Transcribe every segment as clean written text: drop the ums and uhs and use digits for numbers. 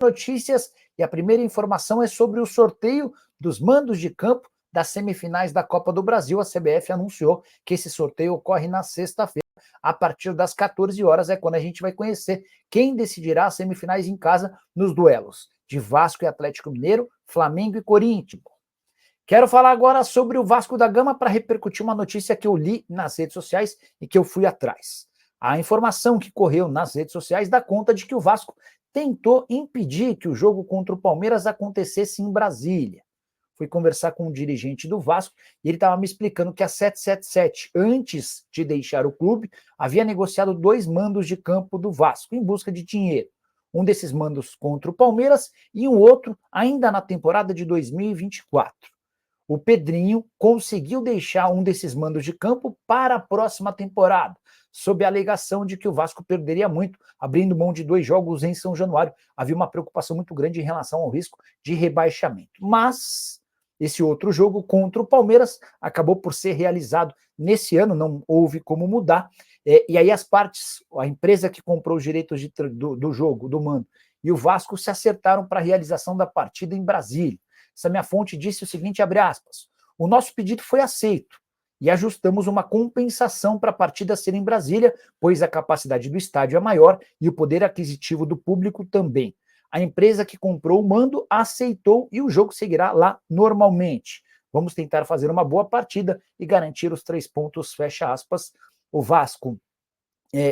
notícias e a primeira informação é sobre o sorteio dos mandos de campo das semifinais da Copa do Brasil. A CBF anunciou que esse sorteio ocorre na sexta-feira, a partir das 14 horas, é quando a gente vai conhecer quem decidirá as semifinais em casa nos duelos de Vasco e Atlético Mineiro, Flamengo e Corinthians. Quero falar agora sobre o Vasco da Gama para repercutir uma notícia que eu li nas redes sociais e que eu fui atrás. A informação que correu nas redes sociais dá conta de que o Vasco tentou impedir que o jogo contra o Palmeiras acontecesse em Brasília. Fui conversar com um dirigente do Vasco e ele estava me explicando que a 777, antes de deixar o clube, havia negociado 2 mandos de campo do Vasco em busca de dinheiro. Um desses mandos contra o Palmeiras e um outro ainda na temporada de 2024. O Pedrinho conseguiu deixar um desses mandos de campo para a próxima temporada, sob a alegação de que o Vasco perderia muito, abrindo mão de 2 jogos em São Januário. Havia uma preocupação muito grande em relação ao risco de rebaixamento. Mas esse outro jogo contra o Palmeiras acabou por ser realizado nesse ano, não houve como mudar. E aí as partes, a empresa que comprou os direitos do jogo, do mando, e o Vasco se acertaram para a realização da partida em Brasília. Essa minha fonte disse o seguinte, abre aspas, o nosso pedido foi aceito e ajustamos uma compensação para a partida ser em Brasília, pois a capacidade do estádio é maior e o poder aquisitivo do público também. A empresa que comprou o mando aceitou e o jogo seguirá lá normalmente. Vamos tentar fazer uma boa partida e garantir os 3 pontos, fecha aspas. O Vasco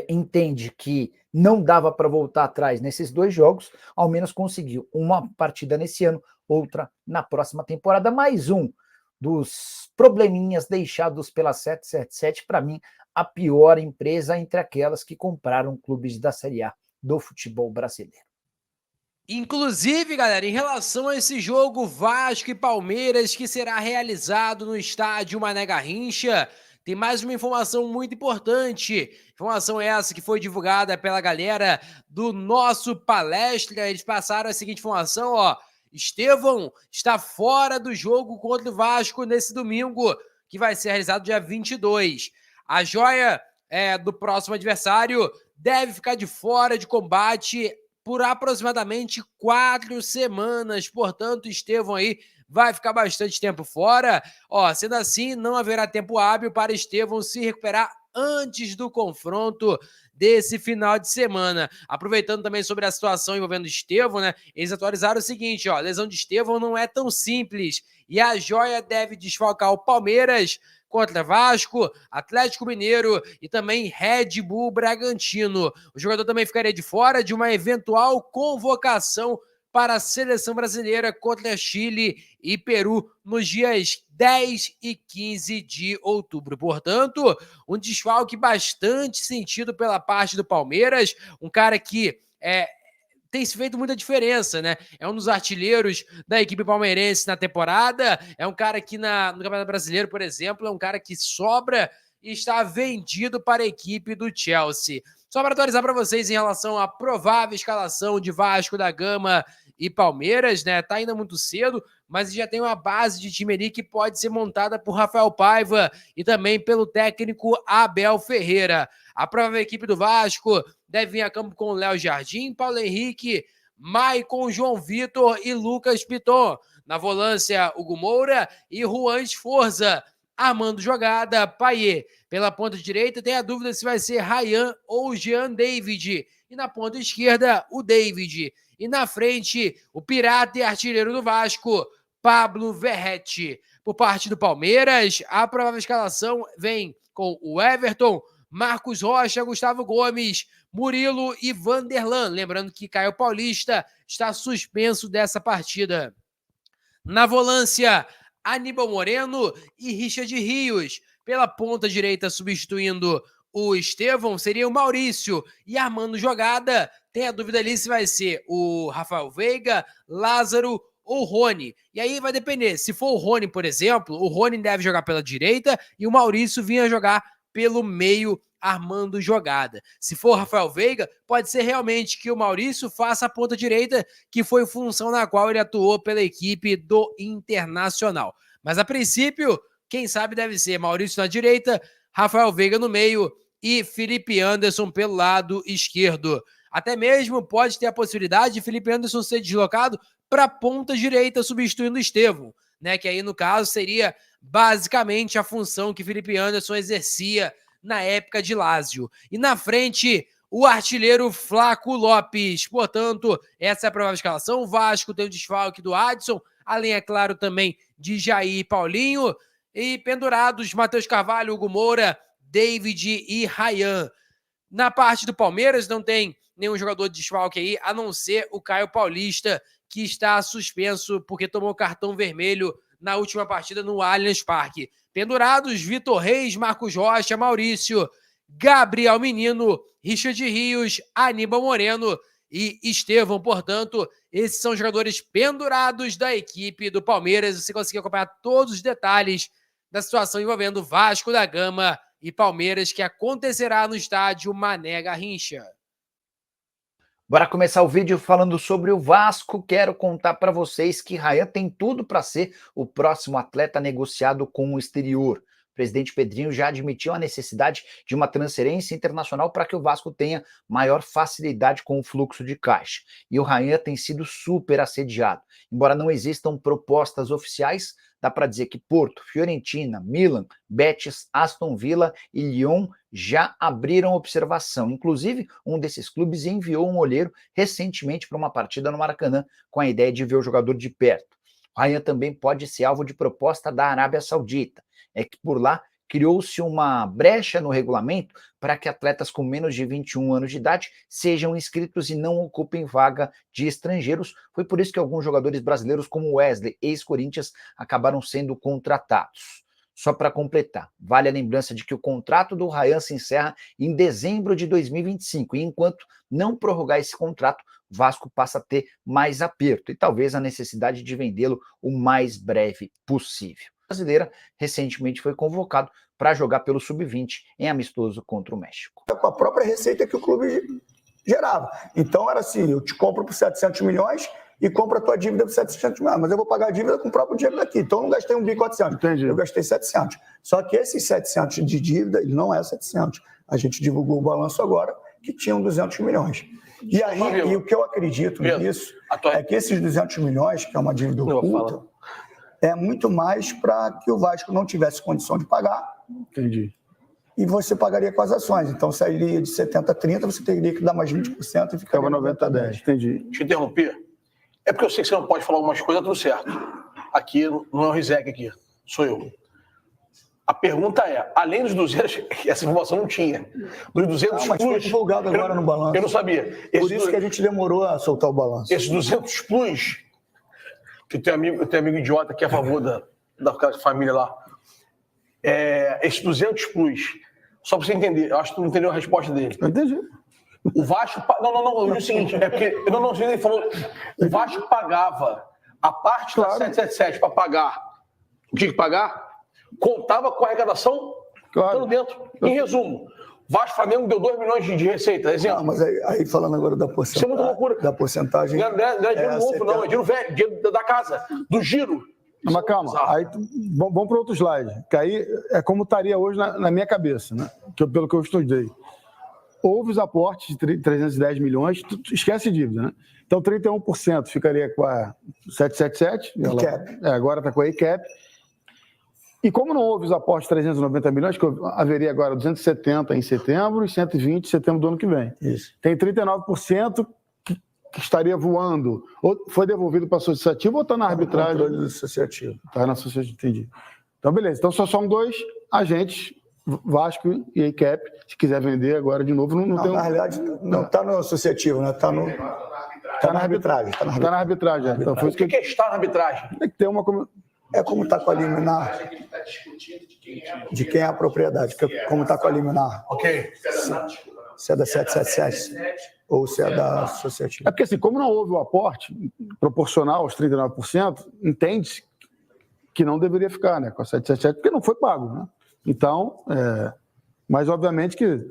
entende que não dava para voltar atrás nesses 2 jogos, ao menos conseguiu uma partida nesse ano, outra na próxima temporada, mais um dos probleminhas deixados pela 777, para mim, a pior empresa entre aquelas que compraram clubes da Série A do futebol brasileiro. Inclusive, galera, em relação a esse jogo Vasco e Palmeiras que será realizado no estádio Mané Garrincha, tem mais uma informação muito importante. Informação essa que foi divulgada pela galera do nosso Palestra. Eles passaram a seguinte informação, ó. Estevão está fora do jogo contra o Vasco nesse domingo, que vai ser realizado dia 22. A joia do próximo adversário deve ficar de fora de combate por aproximadamente 4 semanas. Portanto, Estevão aí vai ficar bastante tempo fora. Sendo assim, não haverá tempo hábil para Estevão se recuperar antes do confronto desse final de semana. Aproveitando também sobre a situação envolvendo Estevão, né? Eles atualizaram o seguinte, a lesão de Estevão não é tão simples e a joia deve desfalcar o Palmeiras contra Vasco, Atlético Mineiro e também Red Bull Bragantino. O jogador também ficaria de fora de uma eventual convocação para a seleção brasileira contra Chile e Peru nos dias 10 e 15 de outubro. Portanto, um desfalque bastante sentido pela parte do Palmeiras, um cara que tem se feito muita diferença, né? É um dos artilheiros da equipe palmeirense na temporada, é um cara que no Campeonato Brasileiro, por exemplo, é um cara que sobra e está vendido para a equipe do Chelsea. Só para atualizar para vocês em relação à provável escalação de Vasco da Gama e Palmeiras, né? Tá ainda muito cedo, mas já tem uma base de time ali que pode ser montada por Rafael Paiva e também pelo técnico Abel Ferreira. A provável equipe do Vasco deve vir a campo com Léo Jardim, Paulo Henrique, Maicon, João Vitor e Lucas Piton. Na volância, Hugo Moura e Juan Esforza. Armando jogada, Payet. Pela ponta direita, tem a dúvida se vai ser Ryan ou Jean David. E na ponta esquerda, o David. E na frente, o pirata e artilheiro do Vasco, Pablo Verratti. Por parte do Palmeiras, a provável escalação vem com o Everton, Marcos Rocha, Gustavo Gomes, Murilo e Vanderlan. Lembrando que Caio Paulista está suspenso dessa partida. Na volância, Aníbal Moreno e Richard Rios. Pela ponta direita, substituindo o Estevão, seria o Maurício. E armando jogada, tem a dúvida ali se vai ser o Rafael Veiga, Lázaro ou Rony. E aí vai depender. Se for o Rony, por exemplo, o Rony deve jogar pela direita e o Maurício vinha jogar pelo meio, armando jogada. Se for Rafael Veiga, pode ser realmente que o Maurício faça a ponta direita, que foi função na qual ele atuou pela equipe do Internacional. Mas a princípio, quem sabe deve ser Maurício na direita, Rafael Veiga no meio e Felipe Anderson pelo lado esquerdo. Até mesmo pode ter a possibilidade de Felipe Anderson ser deslocado para a ponta direita, substituindo o Estevão, né? Que aí, no caso, seria basicamente a função que Felipe Anderson exercia na época de Lazio. E na frente, o artilheiro Flaco Lopes. Portanto, essa é a provável escalação. O Vasco tem o desfalque do Adson, além, é claro, também de Jair e Paulinho. E pendurados, Matheus Carvalho, Hugo Moura, David e Ryan. Na parte do Palmeiras, não tem nenhum jogador de desfalque aí, a não ser o Caio Paulista, que está suspenso porque tomou cartão vermelho na última partida no Allianz Parque. Pendurados, Vitor Reis, Marcos Rocha, Maurício, Gabriel Menino, Richard Rios, Aníbal Moreno e Estevão. Portanto, esses são os jogadores pendurados da equipe do Palmeiras. Você conseguiu acompanhar todos os detalhes da situação envolvendo Vasco da Gama e Palmeiras, que acontecerá no estádio Mané Garrincha. Bora começar o vídeo falando sobre o Vasco. Quero contar para vocês que Ryan tem tudo para ser o próximo atleta negociado com o exterior. O presidente Pedrinho já admitiu a necessidade de uma transferência internacional para que o Vasco tenha maior facilidade com o fluxo de caixa. E o Ryan tem sido super assediado. Embora não existam propostas oficiais, dá para dizer que Porto, Fiorentina, Milan, Betis, Aston Villa e Lyon já abriram observação. Inclusive, um desses clubes enviou um olheiro recentemente para uma partida no Maracanã com a ideia de ver o jogador de perto. O Ryan também pode ser alvo de proposta da Arábia Saudita. É que por lá criou-se uma brecha no regulamento para que atletas com menos de 21 anos de idade sejam inscritos e não ocupem vaga de estrangeiros. Foi por isso que alguns jogadores brasileiros como Wesley, ex-Corinthians, acabaram sendo contratados. Só para completar, vale a lembrança de que o contrato do Ryan se encerra em dezembro de 2025 e enquanto não prorrogar esse contrato, o Vasco passa a ter mais aperto e talvez a necessidade de vendê-lo o mais breve possível. Brasileira recentemente foi convocado para jogar pelo Sub-20 em amistoso contra o México. Com a própria receita que o clube gerava. Então era assim, eu te compro por 700 milhões e compro a tua dívida por 700 milhões, mas eu vou pagar a dívida com o próprio dinheiro daqui. Então eu não gastei 1.400, Entendi. Eu gastei 700. Só que esses 700 de dívida, ele não é 700. A gente divulgou o balanço agora, que tinham 200 milhões. E aí, e o que eu acredito nisso é que esses 200 milhões, que é uma dívida oculta, é muito mais para que o Vasco não tivesse condição de pagar. Entendi. E você pagaria com as ações. Então, sairia de 70 a 30, você teria que dar mais 20% e ficaria 90 a 10. Entendi. Te interromper? É porque eu sei que você não pode falar algumas coisas, tudo certo. Aqui não é o Rizek aqui, sou eu. A pergunta é, além dos 200, essa informação não tinha. Dos 200 mas plus... foi divulgado agora no balanço. Eu não sabia. Por isso que a gente demorou a soltar o balanço. Esses 200 plus, que eu tenho amigo idiota que é a favor da família lá. Esses 200 plus, só para você entender, eu acho que tu não entendeu a resposta dele. Eu entendi. O Vasco... Não, eu digo o seguinte, é porque... Ele falou... O Vasco pagava a parte da 777 para pagar o que pagar, contava com a arrecadação tudo dentro. Em resumo, Vasco Flamengo deu 2 milhões de receita, exemplo. Não, mas aí falando agora da porcentagem... Isso é muita loucura. Da porcentagem... Não é dinheiro novo, não. É dinheiro velho, dinheiro da casa, do giro. Não, mas calma, aí, vamos para outro slide, que aí é como estaria hoje na minha cabeça, né? Pelo que eu estudei. Houve os aportes de 310 milhões, esquece dívida, né? Então 31% ficaria com a 777, agora está com a ICAP. E como não houve os aportes de 390 milhões, que haveria agora 270 em setembro e 120 em setembro do ano que vem. Isso. Tem 39% que estaria voando, ou foi devolvido para a associativa ou está na arbitragem? Associativa. Está na associativa, entendi. Então, beleza. Então, só são 2 agentes, Vasco e ICAP. Se quiser vender agora de novo, não tem... Na realidade, não está no associativo, né? Está na arbitragem. Está na arbitragem. Então, foi o que é estar na arbitragem? Tem que ter uma... É como está com a liminar de quem é a propriedade, como está com a liminar. Ok. Se é da 777 ou se é da associativa. É porque, assim, como não houve o aporte proporcional aos 39%, entende-se que não deveria ficar, né, com a 777, porque não foi pago, né? Então, mas obviamente que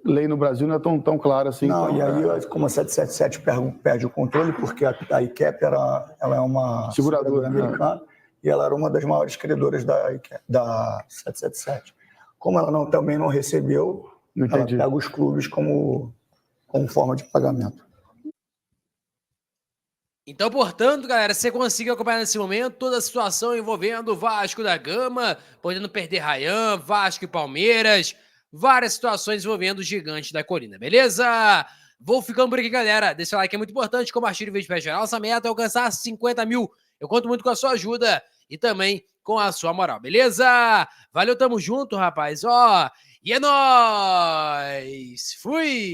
lei no Brasil não é tão clara assim. Não, e aí, como a 777 perde o controle, porque a ICAP ela é uma seguradora americana, e ela era uma das maiores credoras da 777. Como ela também não recebeu, ela pega os clubes como como forma de pagamento. Então, portanto, galera, você conseguiu acompanhar nesse momento toda a situação envolvendo o Vasco da Gama, podendo perder Ryan, Vasco e Palmeiras, várias situações envolvendo o Gigante da Colina, beleza? Vou ficando por aqui, galera. Deixa o like, é muito importante. Compartilhe o vídeo para gerar. Nossa meta é alcançar 50 mil. Eu conto muito com a sua ajuda e também com a sua moral, beleza? Valeu, tamo junto, rapaz. Ó, e é nóis! Fui!